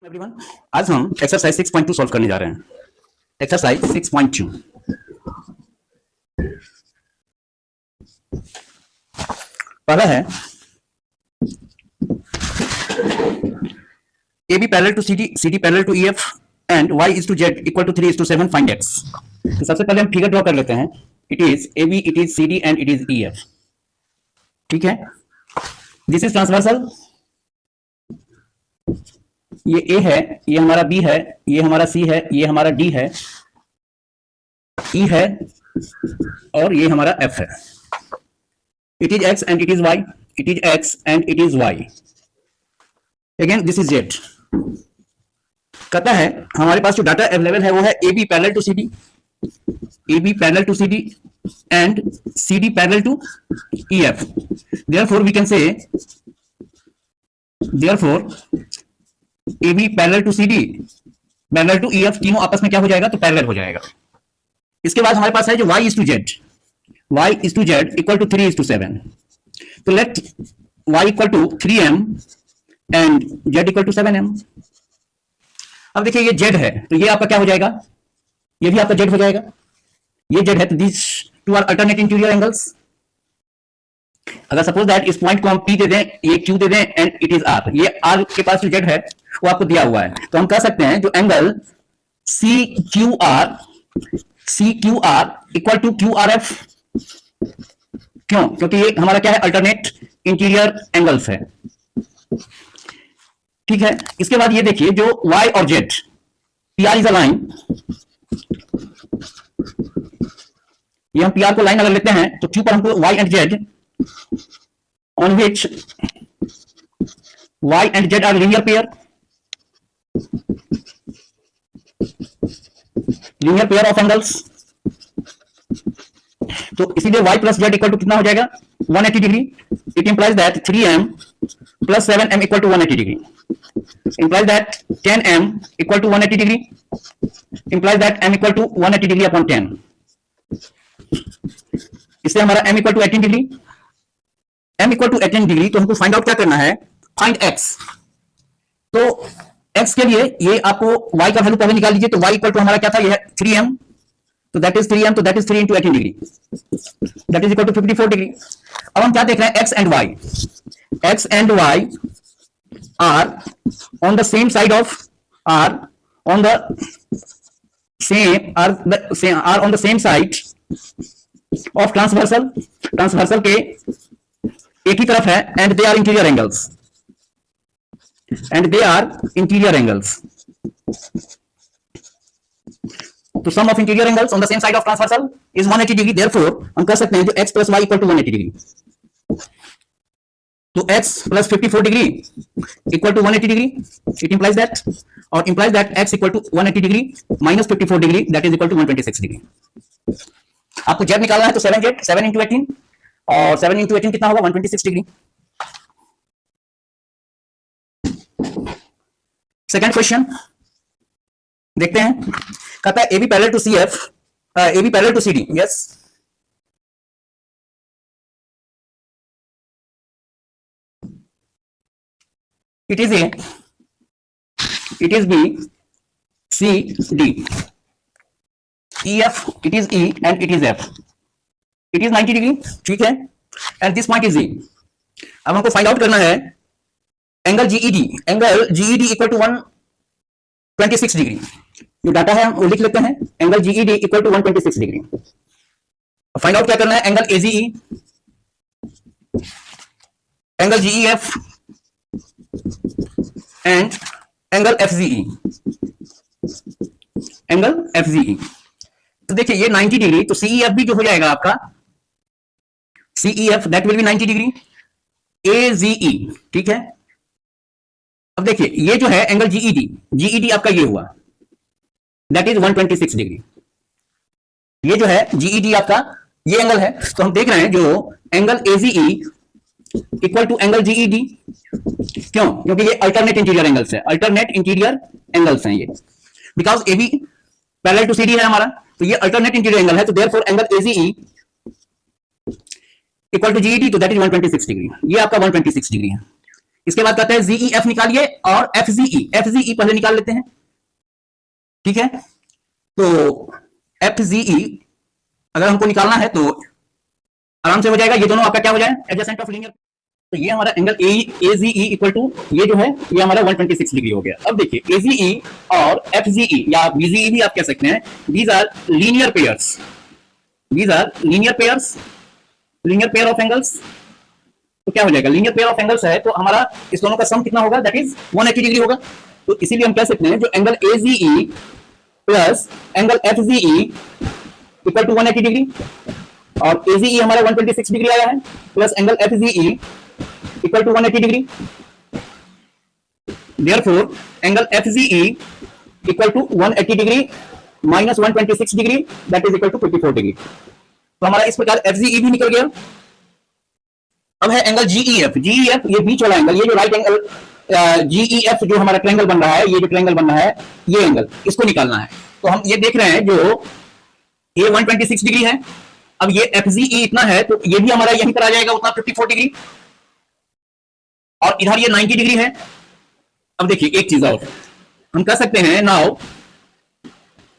Everyone, आज हम exercise 6.2 solve करने जा रहे हैं। एक्सरसाइज 6.2 पहला है AB parallel to CD parallel to EF and Y is to Z equal to 3:7 find X। तो सबसे पहले हम फिगर ड्रॉ कर लेते हैं। It is AB, it is CD and it is EF। ठीक है, दिस इज ट्रांसवर्सल। ये A है, ये हमारा B है, ये हमारा C है, ये हमारा D है, E है और ये हमारा F है। It is X and it is Y. It is X and it is Y. Again, this is Z. कहता है हमारे पास जो डाटा अवेलेबल है वो है AB parallel to CD, AB parallel to CD and CD parallel to EF. Therefore, we can say, therefore AB parallel to CD parallel to EF तीनों आपस में क्या हो जाएगा, तो पैरेलल हो जाएगा। इसके बाद हमारे पास है जो Y is to Z, Y is to Z equal to 3:7। तो let Y equal to 3m and Z equal to 7m। अब देखिए ये Z है तो ये आपका क्या हो जाएगा, ये भी आपका Z हो जाएगा। ये Z है तो this two are alternate interior angles. अगर सपोज दैट इस पॉइंट को हम P दे दें, ये Q दे दें एंड इट इज R, ये R के पास जो Z है वो आपको दिया हुआ है, तो हम कह सकते हैं जो angle CQR equal to QRF। क्यों? क्योंकि ये हमारा क्या है, अल्टरनेट इंटीरियर एंगल्स है। ठीक है, इसके बाद ये देखिए जो Y और Z, PR is a line, ये हम PR को लाइन अगर लेते हैं तो Q पर हमको Y and Z on which Y and Z are linear pair, linear pair of angles। तो इसीलिए Y plus Z equal to कितना हो जाएगा, 180 degree. It implies that 3m plus 7m equal to 180 degree, implies that 10m equal to 180 degree, implies that m equal to 180 degree upon 10। इससे हमारा m equal to 18 degree, m equal to 18 degree. तो हमको find out क्या करना है, find x। तो x के लिए ये आपको y का वैल्यू पहले निकाल लीजिए। तो y इक्वल टू हमारा क्या था, ये है 3m, तो दैट इज 3m, तो that is 3 into 18 degree, that is equal to 54 degree. अब हम क्या देख रहे हैं, x and y, x and y are on the same side of are on the same side of transversal, transversal के एक ही तरफ है, and they are interior angles, and they are interior angles. तो sum of interior angles on the same side of transversal is 180 degree. Therefore हम कह सकते हैं जो x plus y equal to 180 degree, तो x plus 54 degree equal to 180 degree. It implies that, और implies that x equal to 180 degree minus 54 degree, that is equal to 126 degree. आपको z निकालना है तो 7z, 7 इंटू 18, और 7 into 18 कितना होगा, 126 degree. Second question देखते हैं। कहता है AB parallel to CF, AB parallel to CD, yes. It is A, it is B, C, D, EF, it is E and it is F, it is 90 degree. ठीक है, and this point is E। अब हमको find out करना है angle GED, angle GED equal to 126 degree. जो data है हम लिख लेते हैं, angle GED equal to 126 degree. Find out क्या करना है, angle AGE, angle GEF and angle FGE, angle FGE। तो देखिए ये 90 डिग्री, तो CEF भी जो हो जाएगा आपका CEF, that will be 90 degree. AGE, ठीक है। अब देखिए ये जो है एंगल GED आपका ये हुआ, दैट इज 126 डिग्री। ये जो है GED आपका ये एंगल है, तो हम देख रहे हैं जो angle AGE equal to angle GED। क्यों? क्योंकि ये अल्टरनेट इंटीरियर एंगल्स है, अल्टरनेट इंटीरियर एंगल्स हैं ये, because AB parallel to CD है हमारा, तो ये अल्टरनेट इंटीरियर एंगल है। तो therefore angle AGE equal to GED, तो दैट इज 126 डिग्री। ये आपका 126 डिग्री है। इसके बाद कहते हैं जीईएफ निकालिए और एफजीई पहले निकाल लेते हैं। ठीक है, तो एफजीई अगर हमको निकालना है तो आराम से हो जाएगा। ये दोनों आपका क्या हो जाए, एडजेसेंट ऑफ लीनियर। तो ये हमारा एंगल एजीई इक्वल टू ये जो है ये हमारा 126 डिग्री हो गया। अब देखिए एजीई और एफजीई या बीजीई भी आप कह सकते हैं, these are linear pairs, these are linear pairs, linear pair of angles. तो क्या हो जाएगा, लीनियर पेयर ऑफ एंगल्स है तो हमारा इस दोनों का सम कितना होगा, दैट इज 180 डिग्री होगा। तो इसीलिए हम कह सकते हैं जो angle AGE plus angle FGE equal to 180 degree, और एजीई हमारा 126 डिग्री आया है, plus angle FGE equal to 180 degree. Therefore angle FGE equal to 180 degree minus 126 degree, that is equal to 54 degree. तो हमारा इस प्रकार एफजीई भी निकल गया। अब है एंगल जीईएफ। जीईएफ ये बीच वाला एंगल, ये जो राइट एंगल जीईएफ जो हमारा ट्रायंगल बन रहा है, ये जो ट्रायंगल बन रहा है ये एंगल, इसको निकालना है। तो हम ये देख रहे हैं जो ये 126 डिग्री है, अब ये एफजीई इतना है तो ये भी हमारा यहीं पर आ जाएगा उतना 54 डिग्री, और इधर ये 90 डिग्री है। अब देखिए एक चीज और हम कह सकते हैं, नाउ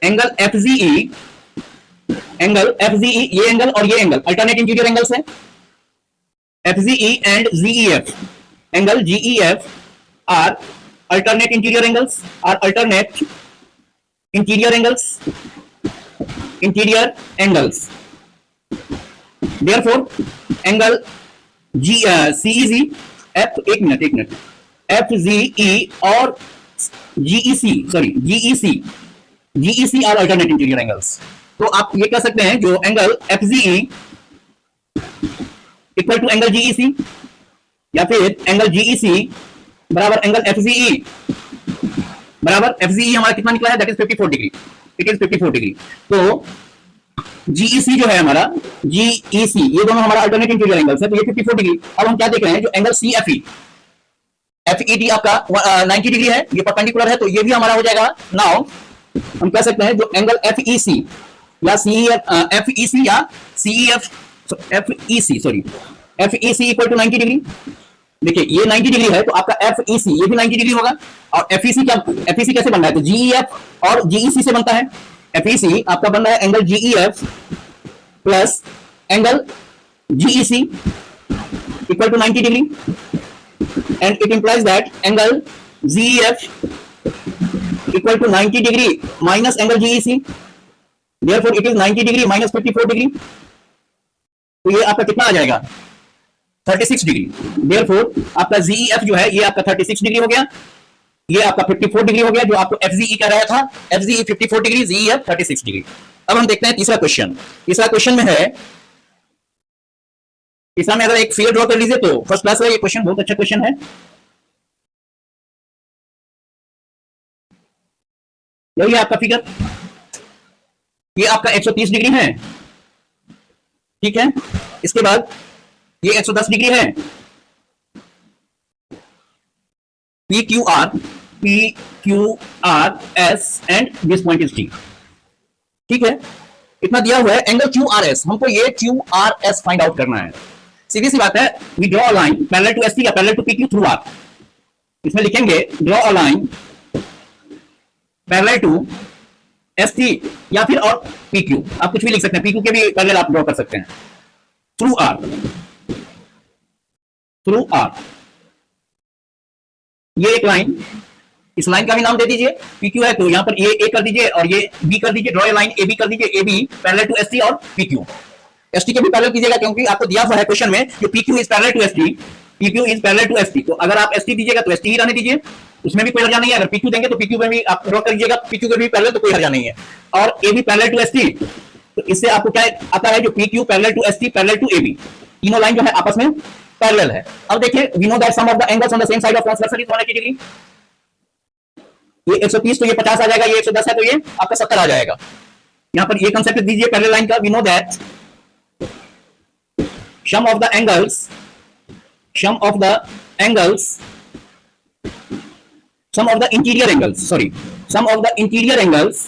एंगल एफजीई, एंगल एफजीई ये एंगल और ये एंगल अल्टरनेट इंटीरियर एंगल्स है। FGE and GEF, angle GEF are alternate interior angles, are alternate interior angles, interior angles. Therefore, angle CEG, एक मिनट, FGE और GEC are alternate interior angles. तो आप ये कह सकते हैं जो angle FGE equal to angle GEC, या फिर एंगल जीईसी बराबर एंगल एफजीई बराबर एफजीई हमारा कितना निकला है, that is 54 degree, it is 54 degree. तो जीईसी जो है हमारा, जीईसी ये दोनों हमारा अल्टरनेट इंटीरियर एंगल्स है, तो ये 54 डिग्री। अब हम क्या देख रहे हैं, जो एंगल सीएफई, एफईडी आपका 90 डिग्री है, ये परपेंडिकुलर है, तो ये भी हमारा हो जाएगा। नाउ हम कह सकते हैं जो एंगल एफईसी या एफईसी या CEF, FEC sorry FEC equal to 90 degree. देखिए ये 90 डिग्री है तो आपका FEC ये भी 90 डिग्री होगा। और FEC क्या, FEC कैसे बन रहा है, तो GEF और GEC से बनता है। FEC आपका बन रहा है angle GEF plus angle GEC equal to 90 degree, and it implies that angle GEF equal to 90 degree minus angle GEC, therefore it is 90 degree minus 54 degree. तो ये आपका कितना आ जाएगा, 36 डिग्री। देयरफॉर आपका जीईएफ जो है ये आपका 36 डिग्री हो गया, ये आपका 54 डिग्री हो गया, जो आपको एफजीई कह रहा था, एफजीई 54 डिग्री, जीईएफ 36 डिग्री। अब हम देखते हैं तीसरा क्वेश्चन। तीसरा क्वेश्चन में है, तीसरा में अगर एक फिगर ड्रॉ कर लीजिए तो फर्स्ट क्लास का ये क्वेश्चन बहुत अच्छा क्वेश्चन है। यही है आपका फिगर, ये आपका 130 डिग्री है, ठीक है। इसके बाद ये 110 डिग्री है, PQR S and this point is T, ठीक है। इतना दिया हुआ है। एंगल QRS, हमको ये QRS फाइंड आउट करना है। सीधी सी बात है, we draw a line parallel to ST या parallel to PQ through R। इसमें लिखेंगे draw a line parallel to ST या फिर और PQ, आप कुछ भी लिख सकते हैं, PQ के भी पैरेलल आप ड्रॉ कर सकते हैं, थ्रू R, थ्रू R। ये एक लाइन, इस लाइन का भी नाम दे दीजिए, PQ है तो यहां पर ये A कर दीजिए और ये B कर दीजिए, ड्रॉ ए लाइन AB कर दीजिए, AB पैरेलल टू ST और PQ। ST के भी पैरेलल कीजिएगा क्योंकि आपको दिया हुआ है क्वेश्चन में कि PQ is parallel to ST, PQ is parallel to ST, तो अगर आप ST दीजिएगा तो ST ही रहने दीजिए, उसमें भी कोई हर्जा नहीं है। अगर PQ देंगे तो PQ में भी आप ड्रॉ कर दीजिएगा, PQ के भी पैरेलल, तो कोई हर्जा नहीं है। और AB पैरेलल टू ST, तो इससे आपको क्या आता है, जो PQ parallel to ST parallel to AB, तीनों लाइन जो है आपस में पैरेलल है। अब देखिए, we know that sum of the angles on the same side of transversal is 180 degree. ये 130 तो ये 50 आ जाएगा, ये 110 है तो ये आपका 70 आ जाएगा। यहां पर ये कंसेप्ट दीजिए पैरेलल लाइन का, we know that sum of the angles, sum of the angles, sum of the interior angles, sorry, sum of the interior angles,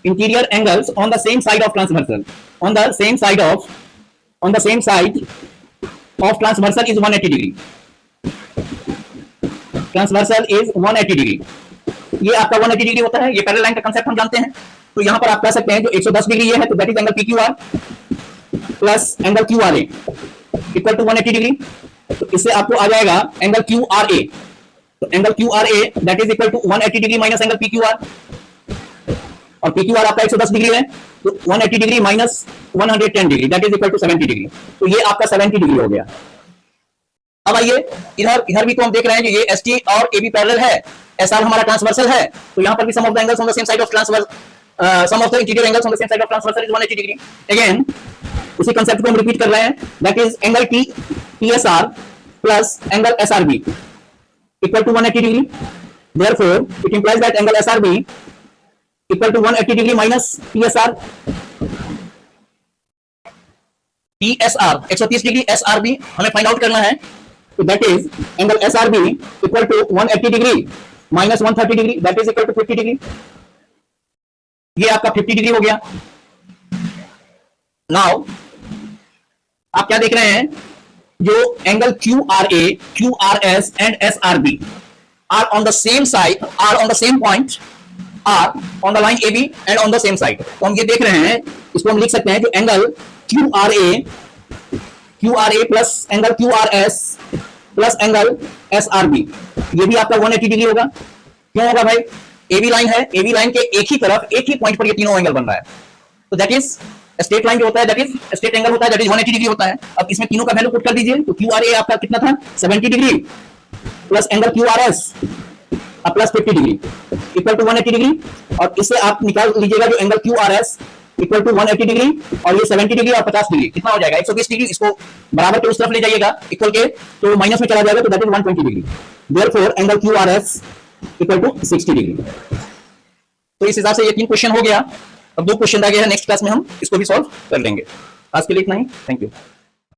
interior angles on the same side of transversal, on the same side of transversal is 180 degree, transversal is 180 degree. ये आपका 180 degree होता है, ये parallel line का concept हम जानते हैं। तो यहां पर आप कह सकते हैं जो 110 डिग्री ये है तो that is angle PQR plus angle QRA equal to 180 degree. तो इससे आपको आ जाएगा एंगल QRA, तो angle QRA that is equal to 180 degree minus angle PQR, और PQR आपका 110 डिग्री है तो 180 degree minus 110 degree that is equal to 70 degree. तो ये आपका 70 डिग्री हो गया। अब आइए इधर भी तो हम देख रहे हैं कि ये ST और AB पैरेलल है, SR हमारा ट्रांसवर्सल है, तो यहां पर भी sum of the angles on the same side of transverse sum of the interior angles on the same side of transversal is 180 degree. Again उसी कांसेप्ट को हम रिपीट कर रहे हैं, that is angle TSR plus angle SRB equal to 180 degree. Therefore it implies that angle SRB equal to 180 degree minus TSR 130 degree, SRB हमें find out करना है, तो that is angle SRB equal to 180 degree minus 130 degree that is equal to 50 degree. ये आपका 50 degree हो गया। Now आप क्या देख रहे हैं, जो angle QRA, QRS and SRB are on the same side, are on the same point, are on the line AB and on the same side. तो हम ये देख रहे हैं, इसको हम लिख सकते हैं जो angle QRA plus angle QRS plus angle SRB, ये भी आपका 180 डिग्री होगा। क्यों होगा भाई, AB लाइन है, AB लाइन के एक ही तरफ एक ही पॉइंट पर ये तीनों एंगल बन रहा है, तो दैट इज स्ट्रेट लाइन जो होता है, दैट इज स्ट्रेट एंगल होता है, दैट इज 180 डिग्री होता है। अब इसमें तीनों का वैल्यू पुट कर दीजिए, तो QRA आपका कितना था 70 degree plus angle QRS plus 50 degree equal to 180 degree, और इससे आप निकाल लीजिएगा जो angle QRS equal to 180 degree और ये 70 डिग्री और 50 डिग्री कितना हो जाएगा 120 डिग्री। इसको बराबर के उस तरफ ले जाइएगा इक्वल के, तो माइनस में चला जाएगा, तो that is 120 degree. Therefore angle QRS equal to 60 degree. तो इस हिसाब से ये 3 क्वेश्चन हो गया। अब 2 क्वेश्चन आ गए हैं, नेक्स्ट क्लास में हम इसको भी सॉल्व कर लेंगे। आज के लिए इतना ही, थैंक यू।